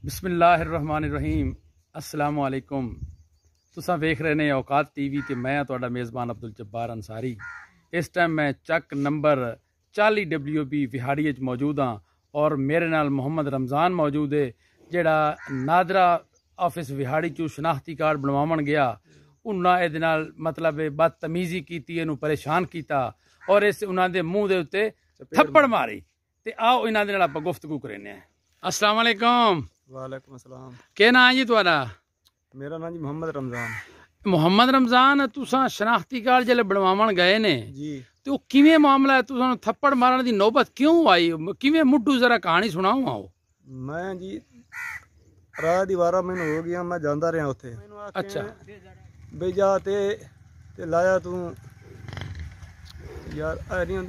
बिस्मिल्लाहिर्रहमानिर्रहीम। अस्सलाम वालेकुम। तुसां वेख रहे ने औकात टीवी ते मैं तुहाडा मेज़बान अब्दुल जब्बार अंसारी। इस टाइम मैं चक नंबर 40 WB विहाड़ी च मौजूद हाँ और मेरे नाल मोहम्मद रमज़ान मौजूद है जिहड़ा नादरा ऑफिस विहाड़ी चू शनाख्ती कार्ड बनवावन गया। उन्हें इहदे नाल मतलब बदतमीजी की, इहनूं परेशान किया और इस उन्हां दे मूँह दे उत्ते थप्पड़ मारी। ते आओ इन्हां दे नाल आपां गुफ्तगू करने। अस्सलाम वालेकुम। वालेकुम अस्सलाम। क्या नाम जी तुहाडा? मेरा नाम जी मोहम्मद रमज़ान। मोहम्मद रमज़ान, तुसां शनाख्ती कार्ड जिहड़े बनवावन गए ने जी तो किवें मामला है? तुसां थप्पड़ मारन दी नौबत क्यों आई? किवें मुड्डू जरा कहानी सुनाओ। आओ। मैं जी राह दीवारा मैनू हो गया, मैं जांदा रहा उत्थे। अच्छा। बई जा ते लाया तू यार नहीं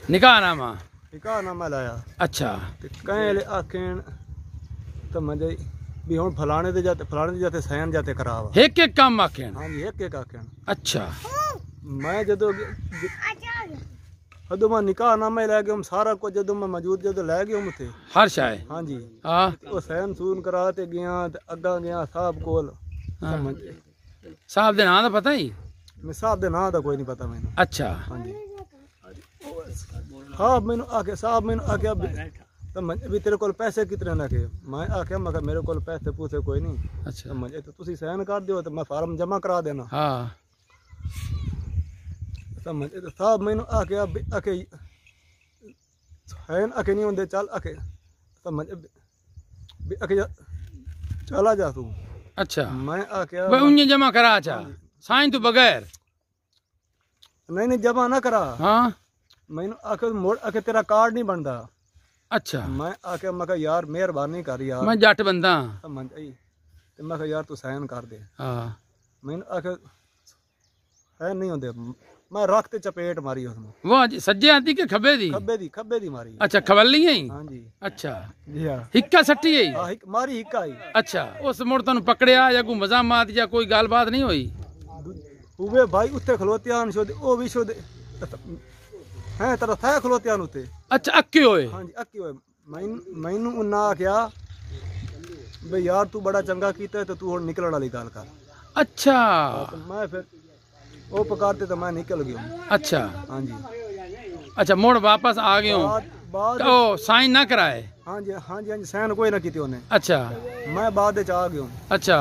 निकाह नामा? निकाह नामा लाया। अच्छा। ते कहें आखें तो मजे भी हुण फलाने दे जाते सैन जाते करावा। एक एक काम आखें? हाँ जी एक एक आखें। अच्छा। मैं जदों मैं निकाह नामा लै गया सारा कुछ जदों मैं मौजूद जदों लै गया उत्थे हर शाय। हाँ जी। हाँ। वो सैन सून करा ते गया ते अग्गा गया साहब कोल। साहब दे नाम दा पता ही? मैं साहब दे नाम दा कोई नहीं पता मैनू। अच्छा। हाँ जी। हाँ मैनू आके साहब मैनू आख्या भी तेरे कोल पैसे कितने ने के? मैं आख्या मैं मेरे कोल पैसे पूसे कोई नहीं। अच्छा। मजे तो तुसी साइन कर दियो तो मैं फार्म जमा करा देना। हाँ। समझे तो साहब मैनू आख्या आके साइन आके नहीं होंदे चल आके समझ भी आके चला जा तू। अच्छा। मैं आख्या भाई उन्हें जमा करा चा साइन तो बगैर? नहीं जमा ना करा। हाँ। मैनू आके मोड़ आके तेरा कार्ड नहीं बनता। अच्छा। मैं आके मैं कहा यार मेहरबानी कर यार, मैं जट बंदा समझ आई ते मैं कहा यार तू साइन कर दे। हाँ। मैनू आके है नहीं होंदे। मैं रख ते चपेट मारी उसमें। वाह जी, सज्जे आती के खब्बे दी? खब्बे दी मारी। अच्छा, खवली है? हाँ जी। अच्छा जी हाँ। हिक्का सट्टी है? हाँ मारी हिक्का आई। अच्छा, उस मुड़ तुम पकड़िया या कोई मजामात या कोई गलबात नहीं हुई? हुए भाई उत्ते खलोते आन शोदे ओ भी शोदे हैं तेरा था खलोते आन उत्ते। अच्छा अक्के होए? हाँ जी अक्के होए। मैनू उन्ना आख्या बे यार तू बड़ा चंगा कीता है तो तू हुण निकलण वाली गल कर। अच्छा। तो मैं फिर वो पकारते तो मैं निकल गया। अच्छा। हाँ जी। अच्छा, मुड़ वापस आ गए हो? बाद ओ साइन ना कराए? हाँ जी हाँ जी हाँ जी साइन कोई ना कीते उन्हें। अच्छा। मैं बाद च आ गया। अच्छा।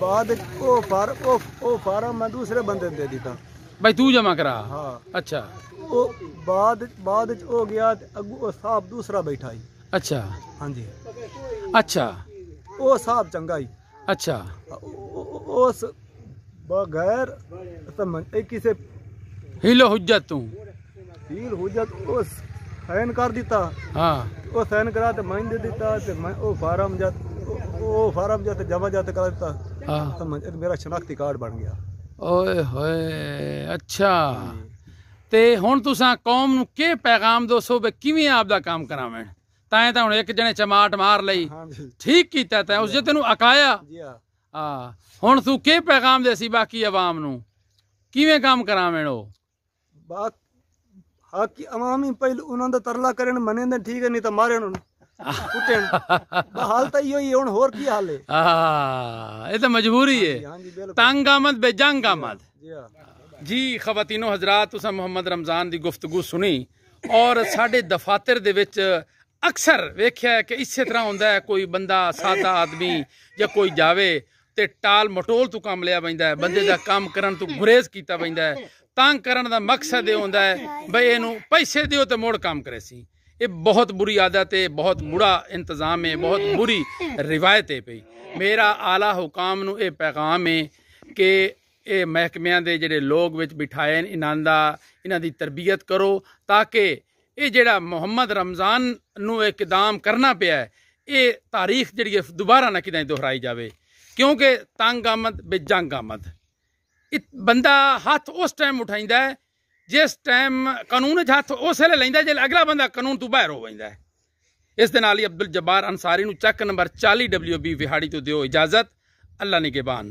बाद ओ फार्म मैं दूसरे बंदे दे दिता। भाई तू जमा करा? हाँ। अच्छा। ओ बाद हो गया अगू साहब दूसरा बैठा ही। अच्छा। हाँ जी। अच्छा। ओ साहब चंगा ही। अच्छा। उस बगैर समझ किसे हिलो हुज्जत तू हील हुज्जत उस साइन कर दिता। हाँ। वो साइन करा तो मैं दे दिता ते मैं ओ फार्म जाते जमा जाते करा दिता। हाँ। समझ मेरा शनाख्ती कार्ड बन गया। ओए होए। अच्छा। ते हुण तुसां कौम नूं के पैगाम दोसो बे किवें आपदा काम करावें? तां तां हुण एक जने चमाट मार लई, ठीक कीता तैं, उस जे तैनूं अकाया। हाँ। हुण तू के पैगाम देसी बाकी अवाम नूं किवें काम करावें? ओ बाकी अवाम ही पहले उन्हां दा तरला करन मने ठीक है, नहीं तो मारे कुटन। हाल तो इहो ही हुण होर की हाल है। हां, ये तो मजबूरी है। तंग आमद बेजंग आमद। जी खवातीनो हजरात, तुसां मोहम्मद रमज़ान दी गुफ्तगू सुनी और साडे दफातर दे विच अक्सर वेख्या है कि इसे तरह होंदा है, कोई बंदा सादा आदमी या कोई जावे ते टाल मटोल तू काम लिया पैंदा है, बंदे दा काम करन तू गुरेज कीता पैंदा है। तंग करन दा मकसद ये होंदा है बई इहनूं पैसे दिओ ते मुड़ काम करे सी। ये बहुत बुरी आदत है, बहुत बुरा इंतजाम है, बहुत बुरी रिवायत है। पई मेरा आला हुकाम नूं ये पैगाम है कि ये महकमियां दे जिहड़े लोग विच बिठाए इन्हां दी तरबियत करो ताकि ये जिहड़ा मोहम्मद रमज़ान नूं इकदाम करना पिया है ये तारीख जिहड़ी दोबारा ना कितें दोहराई जावे, क्योंकि तंग आमद बेजंग आमद। बंदा हथ उस टाइम उठाइंदा है जिस टाइम कानून हथ उस वेले लैंदा जे अगला बंदा कानून तू बाहर हो वैंदा है। इस दे नाल ही अब्दुल जब्बार अंसारी नूं चक नंबर 40 WB विहाड़ी तो दिओ इजाजत। अल्लाह निगहबान।